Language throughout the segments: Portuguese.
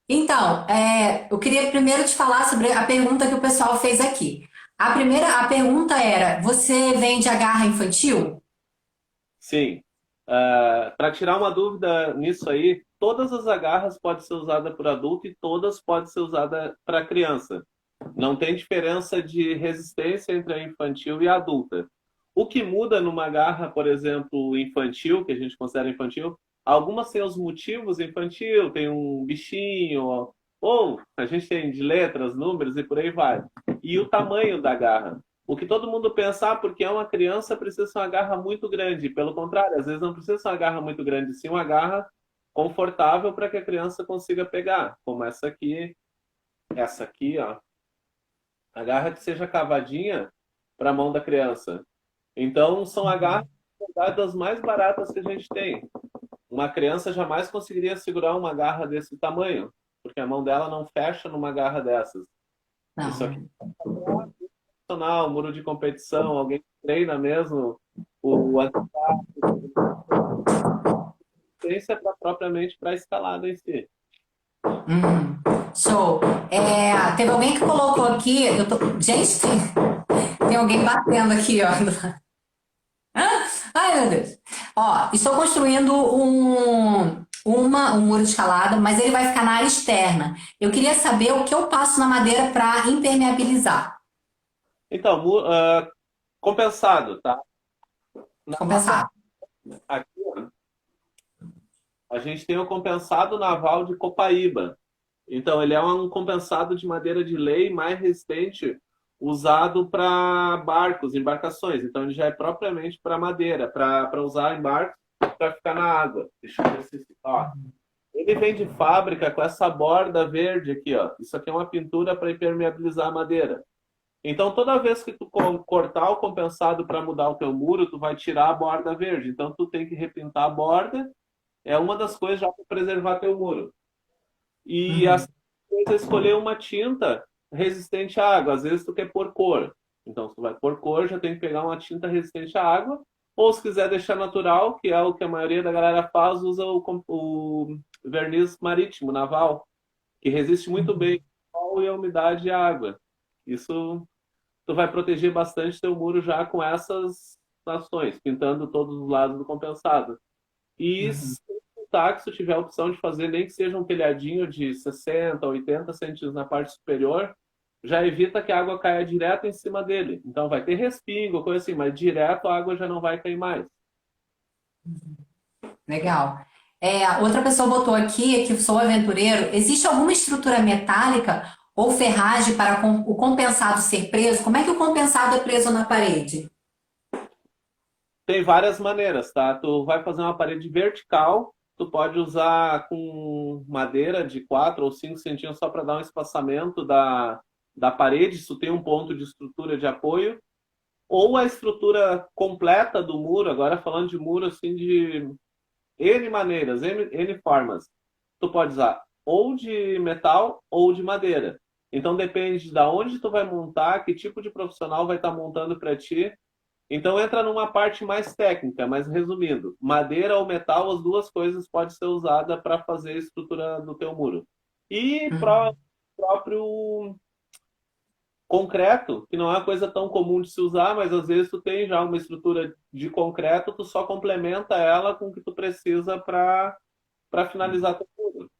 Então, eu queria primeiro te falar sobre a pergunta que o pessoal fez aqui. A pergunta era: você vende a garra infantil? Sim. Para tirar uma dúvida nisso aí, todas as agarras podem ser usadas por adulto e todas podem ser usadas para criança. Não tem diferença de resistência entre a infantil e a adulta. O que muda numa garra, por exemplo, infantil, que a gente considera infantil, algumas têm os motivos infantil, tem um bichinho, ou a gente tem de letras, números e por aí vai. E o tamanho da garra. O que todo mundo pensa, porque é uma criança, precisa ser uma garra muito grande. Pelo contrário, às vezes não precisa ser uma garra muito grande, sim uma garra confortável para que a criança consiga pegar, como essa aqui, ó, a garra que seja cavadinha para a mão da criança. Então, são agarras das mais baratas que a gente tem. Uma criança jamais conseguiria segurar uma garra desse tamanho, porque a mão dela não fecha numa garra dessas. Isso aqui Não. é profissional, muro de competição, alguém que treina mesmo o assistência para propriamente para a escalada em si. Uhum. Show. Teve alguém que colocou aqui. Gente, tem alguém batendo aqui, ó. Ai, meu Deus. Ó, estou construindo um muro de escalada, mas ele vai ficar na área externa. Eu queria saber o que eu passo na madeira para impermeabilizar. Então, compensado, tá? Na nossa Compensar. aqui, a gente tem o compensado naval de Copaíba. Então, ele é um compensado de madeira de lei mais resistente, usado para barcos, embarcações. Então, ele já é propriamente para madeira, para usar em barcos, para ficar na água. Deixa eu ver se. Ó, ele vem de fábrica com essa borda verde aqui, ó. Isso aqui é uma pintura para impermeabilizar a madeira. Então, toda vez que tu cortar o compensado para mudar o teu muro, tu vai tirar a borda verde. Então, tu tem que repintar a borda. É uma das coisas já para preservar teu muro. E a Uhum. segunda coisa é escolher uma tinta resistente à água. Às vezes tu quer pôr cor. Então, se tu vai pôr cor, já tem que pegar uma tinta resistente à água. Ou se quiser deixar natural, que é o que a maioria da galera faz, usa o verniz marítimo, naval, que resiste muito bem ao sol e a umidade e a água. Isso tu vai proteger bastante teu muro já com essas ações, pintando todos os lados do compensado. E Uhum. se tu tiver a opção de fazer nem que seja um telhadinho de 60, 80 centímetros na parte superior, já evita que a água caia direto em cima dele. Então vai ter respingo, coisa assim, mas direto a água já não vai cair mais. Legal. Outra pessoa botou aqui que sou aventureiro. Existe alguma estrutura metálica ou ferragem para o compensado ser preso? Como é que o compensado é preso na parede? Tem várias maneiras, tá? Tu vai fazer uma parede vertical, tu pode usar com madeira de 4 ou 5 centímetros só para dar um espaçamento da parede, se tu tem um ponto de estrutura de apoio, ou a estrutura completa do muro, agora falando de muro assim de N maneiras, N formas. Tu pode usar ou de metal ou de madeira. Então depende de onde tu vai montar, que tipo de profissional vai estar montando para ti. Então entra numa parte mais técnica, mas resumindo, madeira ou metal, as duas coisas podem ser usadas para fazer a estrutura do teu muro. E Uhum. próprio concreto, que não é uma coisa tão comum de se usar, mas às vezes tu tem já uma estrutura de concreto, tu só complementa ela com o que tu precisa para finalizar teu muro.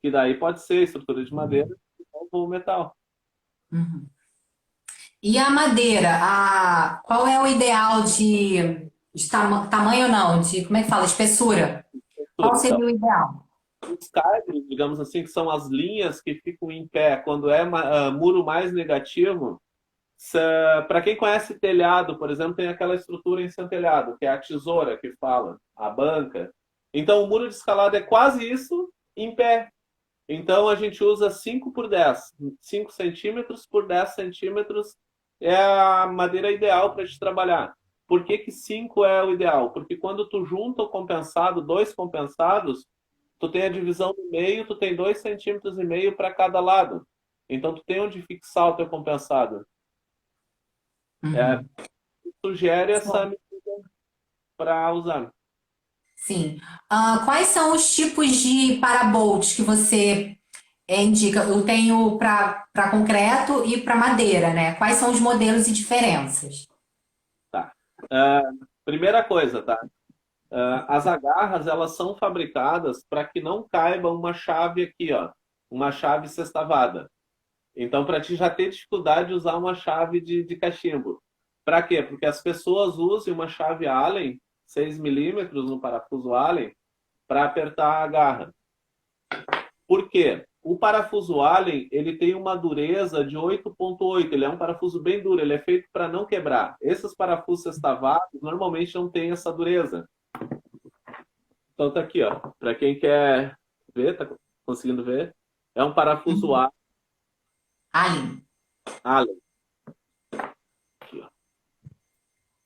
Que daí pode ser estrutura de madeira ou metal. Uhum. E a madeira, qual é o ideal de tamanho não, de como é que fala? Espessura. Qual Estrutura. Então, seria o ideal? os caibros, digamos assim, que são as linhas que ficam em pé quando é muro mais negativo. Para quem conhece telhado, por exemplo, tem aquela estrutura em seu telhado, que é a tesoura que fala, a banca. Então, o muro de escalada é quase isso em pé. Então, a gente usa 5 por 10, 5 centímetros por 10 centímetros é a madeira ideal para te trabalhar. Por que que 5 é o ideal? Porque quando tu junta o compensado, dois compensados, tu tem a divisão no meio, tu tem 2,5 centímetros para cada lado. Então, tu tem onde fixar o teu compensado. É, Uhum. sugere essa Bom, medida para usar. sim. Quais são os tipos de parabolts que você indica, eu tenho para concreto e para madeira, né? Quais são os modelos e diferenças? Tá. Ah, primeira coisa, tá? As agarras, elas são fabricadas para que não caiba uma chave aqui, ó, uma chave sextavada. Então, para ti já ter dificuldade de usar uma chave de cachimbo. Para quê? Porque as pessoas usam uma chave Allen, 6 milímetros no parafuso Allen, para apertar a agarra. Por quê? O parafuso Allen, ele tem uma dureza de 8,8. Ele é um parafuso bem duro, ele é feito para não quebrar. Esses parafusos sextavados normalmente não têm essa dureza. Então tá aqui, ó. Para quem quer ver, tá conseguindo ver? É um parafuso Uhum. Allen. Allen. Aqui, ó.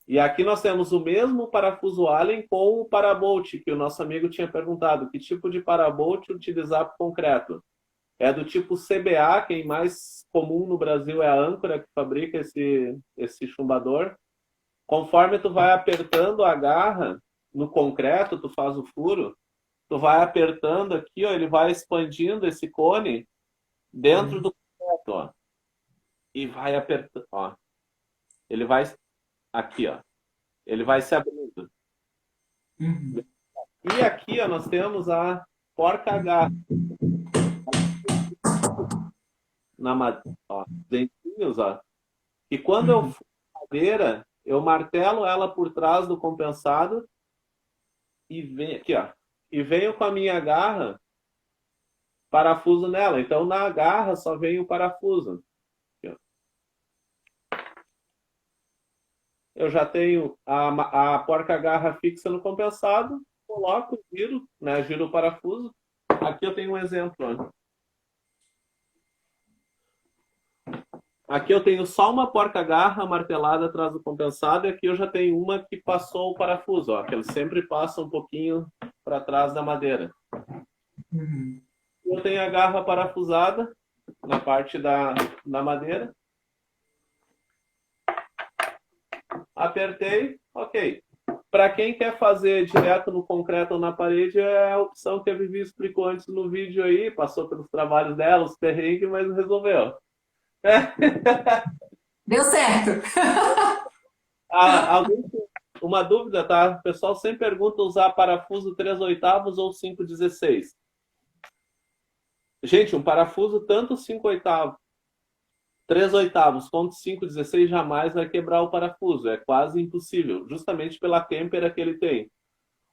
E aqui nós temos o mesmo parafuso Allen com o parabolt, que o nosso amigo tinha perguntado. Que tipo de parabolt utilizar para concreto? É do tipo CBA, quem mais comum no Brasil é a Âncora, que fabrica esse chumbador. Conforme tu vai apertando a garra no concreto, tu faz o furo, tu vai apertando aqui, ó, ele vai expandindo esse cone dentro do concreto, ó. E vai apertando, ó. Ele vai aqui, ó. Ele vai se abrindo. Uhum. E aqui, ó, nós temos a porca-garra ó, dentinhos, ó. E quando eu Uhum. furo a madeira, eu martelo ela por trás do compensado e venho aqui, ó. E venho com a minha garra parafuso nela. Então na garra só vem o parafuso. Aqui, ó. Eu já tenho a porca-garra fixa no compensado, coloco, giro, né? Giro o parafuso. Aqui eu tenho um exemplo, ó. Aqui eu tenho só uma porca-garra martelada atrás do compensado e aqui eu já tenho uma que passou o parafuso, ó, que ele sempre passa um pouquinho para trás da madeira. Uhum. Eu tenho a garra parafusada na parte da madeira. Apertei, ok. Para quem quer fazer direto no concreto ou na parede, é a opção que a Vivi explicou antes no vídeo aí, passou pelos trabalhos dela, os perrengues, mas resolveu. Deu certo. Alguém tem uma dúvida, tá? O pessoal sempre pergunta usar parafuso 3/8 ou 5/16. Gente, um parafuso tanto 5/8, 3/8 quanto 5/16 jamais vai quebrar o parafuso. É quase impossível, justamente pela têmpera que ele tem.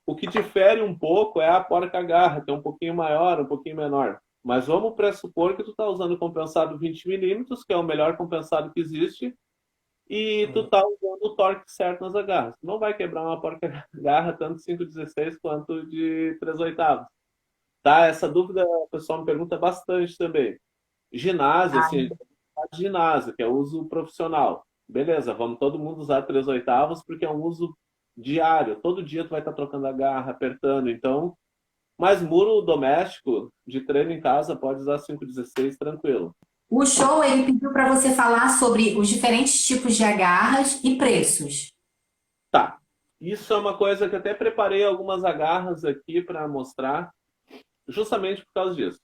O que difere um pouco é a porca-garra, que é um pouquinho maior, um pouquinho menor. Mas vamos pressupor que tu está usando o compensado 20 milímetros, que é o melhor compensado que existe, e tu tá usando o torque certo nas agarras. Não vai quebrar uma porca-garra tanto 5/16 quanto de 3/8. Tá? Essa dúvida o pessoal me pergunta bastante também. Ginásio, assim, ginásio, que é uso profissional. Beleza, vamos todo mundo usar 3/8 porque é um uso diário. Todo dia tu vai estar trocando a garra, apertando. Então, mas muro doméstico de treino em casa pode usar 5/16 tranquilo. O show ele pediu para você falar sobre os diferentes tipos de agarras e preços. Tá. Isso é uma coisa que eu até preparei algumas agarras aqui para mostrar, justamente por causa disso.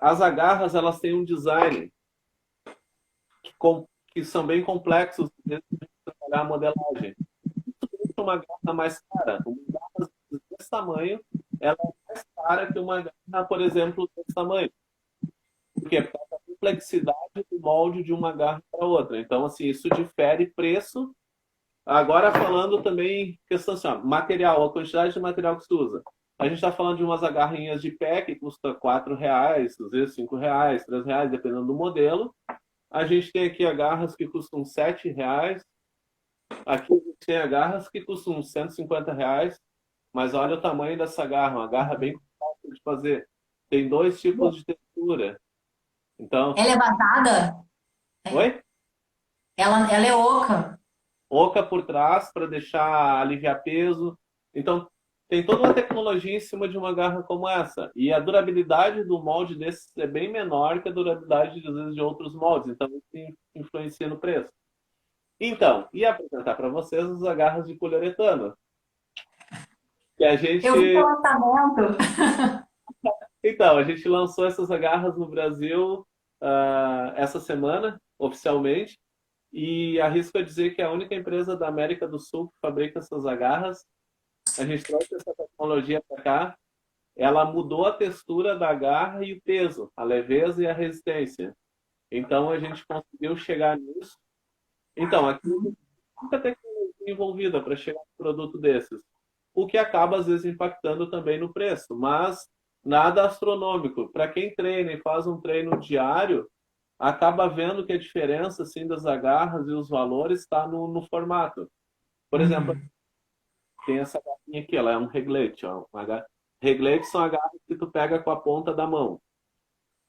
As agarras, elas têm um design que são bem complexos de trabalhar a modelagem. Uma garra mais cara, uma garra desse tamanho, ela é mais cara que uma garra, por exemplo, desse tamanho. Por quê? Por causa da complexidade do molde de uma garra para outra. Então, assim, isso difere preço. Agora, falando também questão assim, ó, material, a quantidade de material que se usa. A gente está falando de umas agarrinhas de pé que custa R$ 4, às vezes R$ 5, R$ 3, dependendo do modelo. A gente tem aqui agarras que custam R$ 7. Aqui a gente tem agarras que custam uns R$ 150. Mas olha o tamanho dessa garra, uma garra bem fácil de fazer. Tem dois tipos de textura. Então, Ela é vazada? oi? Ela é oca. Oca por trás para deixar aliviar peso. Então, tem toda uma tecnologia em cima de uma garra como essa. E a durabilidade do molde desse é bem menor que a durabilidade, às vezes, de outros moldes. Então, isso influencia no preço. Então, ia apresentar para vocês as agarras de poliuretano. Que a Eu vi o gente... lançamento. Então, a gente lançou essas agarras no Brasil essa semana, oficialmente, e arrisco a dizer que é a única empresa da América do Sul que fabrica essas agarras. A gente trouxe essa tecnologia para cá, ela mudou a textura da garra e o peso, a leveza e a resistência. Então, a gente conseguiu chegar nisso. Então, aqui tem muita tecnologia envolvida para chegar a um produto desses, o que acaba, às vezes, impactando também no preço, mas nada astronômico. Para quem treina e faz um treino diário, acaba vendo que a diferença assim, das agarras e os valores está no formato. Por exemplo, Uhum, tem essa garrinha aqui, ela é um reglete. Ó, regletes são agarras que tu pega com a ponta da mão.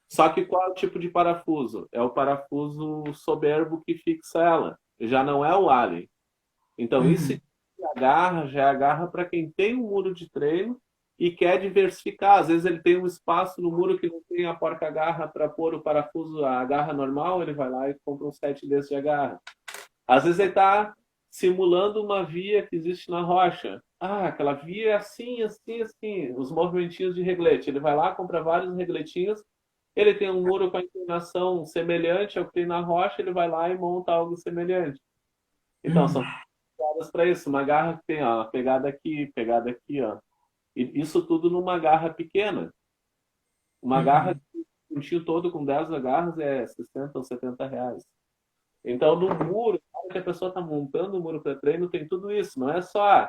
Só que qual é o tipo de parafuso? É o parafuso soberbo que fixa ela. Já não é o alien. Então, isso uhum, agarra, já é agarra para quem tem um muro de treino e quer diversificar. Às vezes ele tem um espaço no muro que não tem a porca-agarra para pôr o parafuso, a agarra normal, ele vai lá e compra um set desse de agarra. Às vezes ele está simulando uma via que existe na rocha. Ah, aquela via é assim, assim, assim, os movimentinhos de reglete. Ele vai lá, compra vários regletinhos, ele tem um muro com a inclinação semelhante ao que tem na rocha, ele vai lá e monta algo semelhante. Então, uhum, são para isso. Uma garra que tem ó, pegada aqui, ó. E isso tudo numa garra pequena. Uma garra, uhum, um tio todo com 10 agarras é 60 ou 70 reais. Então, no muro, na hora que a pessoa está montando o muro para treino, tem tudo isso. Não é só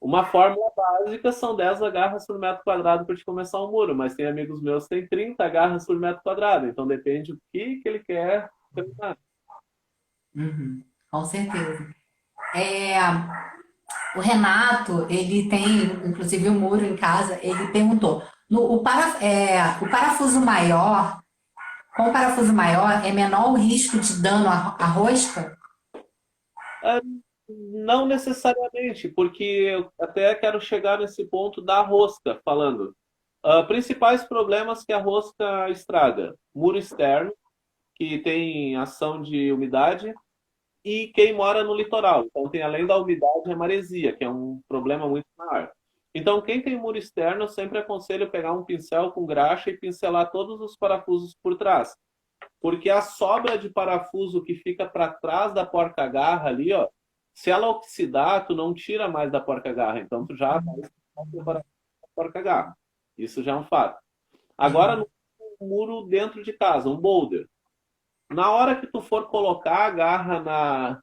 uma fórmula básica, são 10 agarras por metro quadrado para te começar um muro, mas tem amigos meus que têm 30 agarras por metro quadrado. Então, depende do que ele quer treinar. uhum, com certeza. É, o Renato, ele tem, inclusive, um muro em casa, ele perguntou, o parafuso maior, com o parafuso maior, é menor o risco de dano à rosca? Ah, não necessariamente, porque eu até quero chegar nesse ponto da rosca, falando. Principais problemas que a rosca estraga: muro externo, que tem ação de umidade, e quem mora no litoral. Então, tem além da umidade, a maresia, que é um problema muito maior. Então, quem tem muro externo, eu sempre aconselho pegar um pincel com graxa e pincelar todos os parafusos por trás. Porque a sobra de parafuso que fica para trás da porca-garra ali, ó, se ela oxidar, tu não tira mais da porca-garra. Então, tu já vai preparar a porca-garra. Isso já é um fato. Agora, no Uhum, muro dentro de casa, um boulder. Na hora que tu for colocar a garra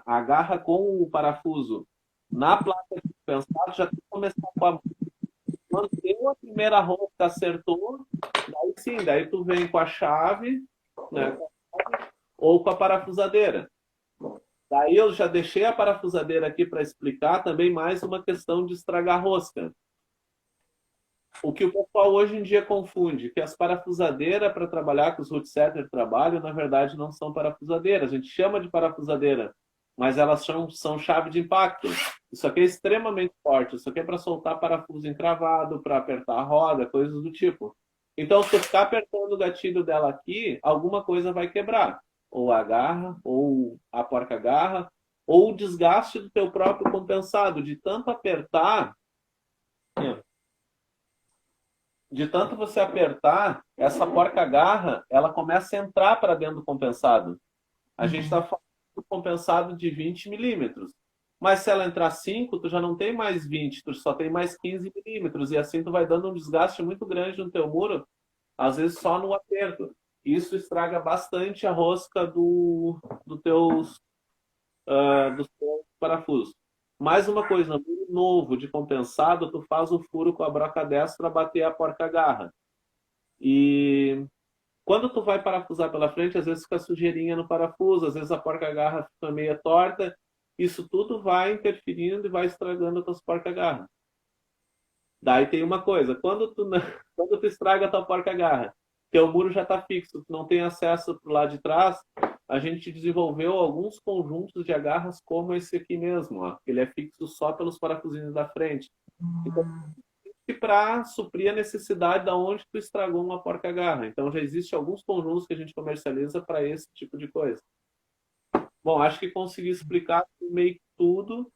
a garra com o parafuso na placa de compensado, já tem que começar com a manteu a primeira rosca, acertou, daí sim, daí tu vem com a chave, né, ou com a parafusadeira. Daí eu já deixei a parafusadeira aqui para explicar também mais uma questão de estragar rosca. O que o pessoal hoje em dia confunde, que as parafusadeiras para trabalhar que os root setter trabalham, na verdade não são parafusadeiras. A gente chama de parafusadeira, mas elas são chave de impacto. Isso aqui é extremamente forte. Isso aqui é para soltar parafuso encravado, para apertar a roda, coisas do tipo. Então, se eu ficar apertando o gatilho dela aqui, alguma coisa vai quebrar. Ou a garra, ou a porca-garra, ou o desgaste do teu próprio compensado. De tanto você apertar, essa porca-garra, ela começa a entrar para dentro do compensado. A gente está uhum, falando do compensado de 20 milímetros. Mas se ela entrar 5, tu já não tem mais 20, tu só tem mais 15 milímetros. E assim tu vai dando um desgaste muito grande no teu muro, às vezes só no aperto. Isso estraga bastante a rosca dos teus parafusos. Mais uma coisa, muro novo de compensado, tu faz o furo com a broca 10 para bater a porca-garra. E quando tu vai parafusar pela frente, às vezes fica sujeirinha no parafuso, às vezes a porca-garra fica meio torta. Isso tudo vai interferindo e vai estragando as tuas porca-garra. Daí tem uma coisa, quando tu estraga a tua porca-garra, teu muro já está fixo, tu não tem acesso pro lado de trás, a gente desenvolveu alguns conjuntos de agarras como esse aqui mesmo, ó. Ele é fixo só pelos parafusinhos da frente. Então, para suprir a necessidade da onde tu estragou uma porca-garra. Então já existe alguns conjuntos que a gente comercializa para esse tipo de coisa. Bom, acho que consegui explicar meio que tudo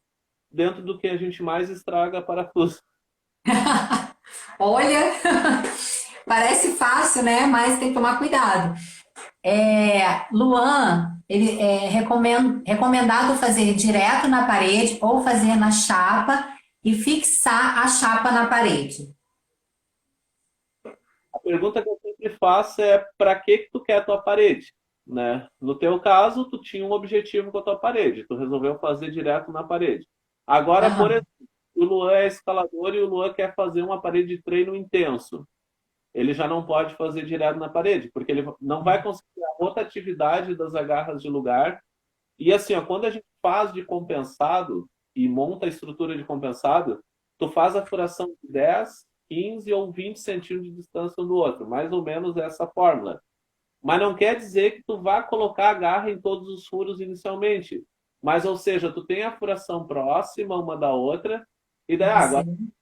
dentro do que a gente mais estraga parafuso. Olha, parece fácil, né? Mas tem que tomar cuidado. Luan, ele é recomendado fazer direto na parede ou fazer na chapa e fixar a chapa na parede. A pergunta que eu sempre faço é para que tu quer a tua parede, né? No teu caso, tu tinha um objetivo com a tua parede, tu resolveu fazer direto na parede. Agora, por Aham. exemplo, o Luan é escalador e o Luan quer fazer uma parede de treino intenso. Ele já não pode fazer direto na parede, porque ele não vai conseguir a rotatividade das agarras de lugar. E assim, ó, quando a gente faz de compensado e monta a estrutura de compensado, tu faz a furação de 10, 15 ou 20 centímetros de distância um do outro, mais ou menos essa fórmula. Mas não quer dizer que tu vá colocar a garra em todos os furos inicialmente. Mas, ou seja, tu tem a furação próxima uma da outra, e daí, agora Sim.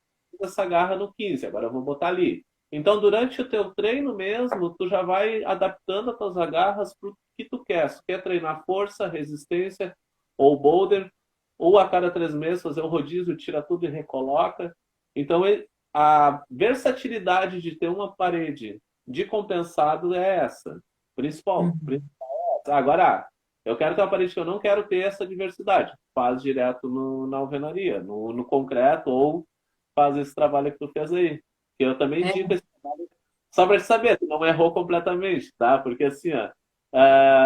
essa garra no 15, agora eu vou botar ali. Então, durante o teu treino mesmo, tu já vai adaptando as tuas agarras para o que tu quer. Se tu quer treinar força, resistência, ou boulder, ou a cada 3 meses fazer um rodízio, tira tudo e recoloca. Então, a versatilidade de ter uma parede de compensado é essa. Principal. Uhum. Agora, eu quero ter uma parede que eu não quero ter essa diversidade. Faz direto na alvenaria, no concreto, ou faz esse trabalho que tu fez aí. Que eu também É, indico esse trabalho. Só para te saber, tu não errou completamente, tá? Porque assim, ó,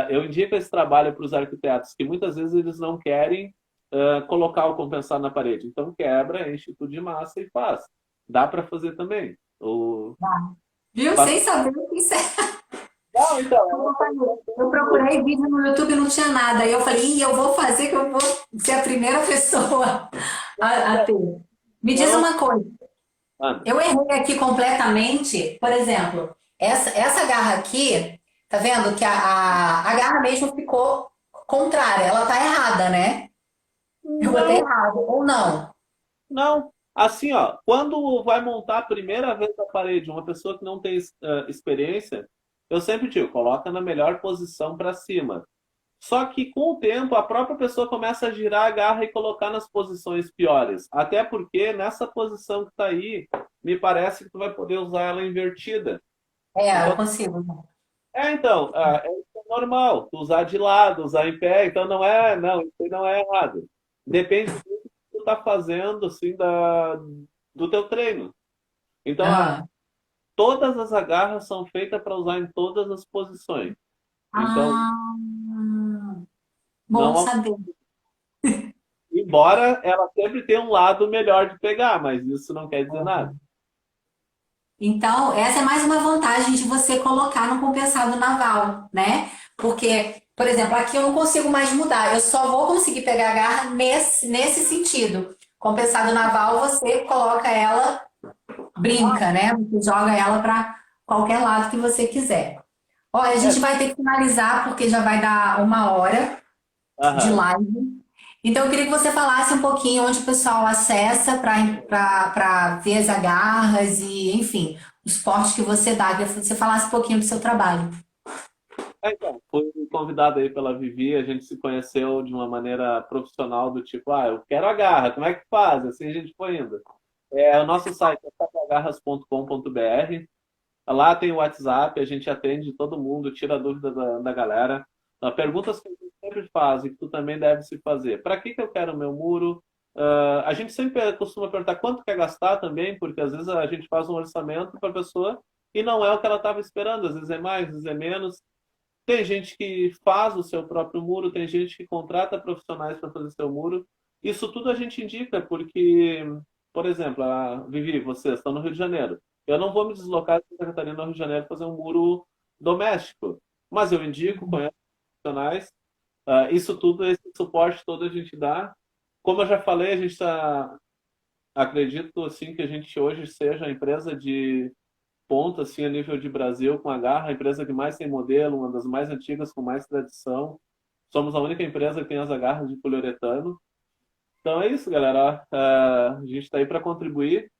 eu indico esse trabalho para os arquitetos, que muitas vezes eles não querem colocar o compensado na parede. Então quebra, enche tudo de massa e faz. Dá para fazer também. viu? Faz- Sem saber o que isso é. Não, então, Como eu falei, eu procurei vídeo no YouTube e não tinha nada. Aí eu falei, Ih, eu vou fazer que eu vou ser a primeira pessoa a ter. Me diz não, uma coisa, mano. eu errei aqui completamente, por exemplo, essa garra aqui, tá vendo que a garra mesmo ficou contrária, ela tá errada, né? Eu botei Não, errado, ou não? não. Assim, ó, quando vai montar a primeira vez a parede, uma pessoa que não tem experiência, eu sempre digo, coloca na melhor posição para cima. Só que com o tempo a própria pessoa começa a girar a garra e colocar nas posições piores. Até porque nessa posição que está aí, me parece que tu vai poder usar ela invertida. Eu Então, consigo. é normal, tu usar de lado, usar em pé, então não, isso aí não é errado. Depende do que tu tá fazendo, assim, do teu treino. Então, Aham. todas as agarras são feitas para usar em todas as posições. Então, Ah, bom não, saber. embora ela sempre tenha um lado melhor de pegar, mas isso não quer dizer nada. Então, essa é mais uma vantagem de você colocar no compensado naval, né? Porque, por exemplo, aqui eu não consigo mais mudar, eu só vou conseguir pegar a garra nesse sentido. Compensado naval, você coloca ela, brinca, né? Você joga ela para qualquer lado que você quiser. Olha, a É, gente vai ter que finalizar porque já vai dar 1 hora de aham. live. Então, eu queria que você falasse um pouquinho onde o pessoal acessa para ver as agarras e, enfim, os portes que você dá. Que você falasse um pouquinho do seu trabalho. Então, fui convidado aí pela Vivi, a gente se conheceu de uma maneira profissional, do tipo, eu quero a garra, como é que faz? Assim a gente foi indo. O nosso site é tapagarras.com.br. Lá tem o WhatsApp, a gente atende todo mundo, tira a dúvida da galera. Perguntas que a gente sempre faz e que tu também deve se fazer. Para que eu quero o meu muro? A gente sempre costuma perguntar quanto quer gastar também, porque às vezes a gente faz um orçamento para a pessoa e não é o que ela estava esperando. Às vezes é mais, às vezes é menos. Tem gente que faz o seu próprio muro, tem gente que contrata profissionais para fazer seu muro. Isso tudo a gente indica, porque, por exemplo, Vivi, vocês estão no Rio de Janeiro. Eu não vou me deslocar de Santa Catarina ao Rio de Janeiro fazer um muro doméstico, mas eu indico, conheço profissionais. Isso tudo, esse suporte todo a gente dá. Como eu já falei, a gente está, acredito assim que a gente hoje seja a empresa de ponta assim a nível de Brasil com a Garra, a empresa que mais tem modelo, uma das mais antigas com mais tradição. Somos a única empresa que tem as agarras de poliuretano. Então é isso, galera. A gente está aí para contribuir.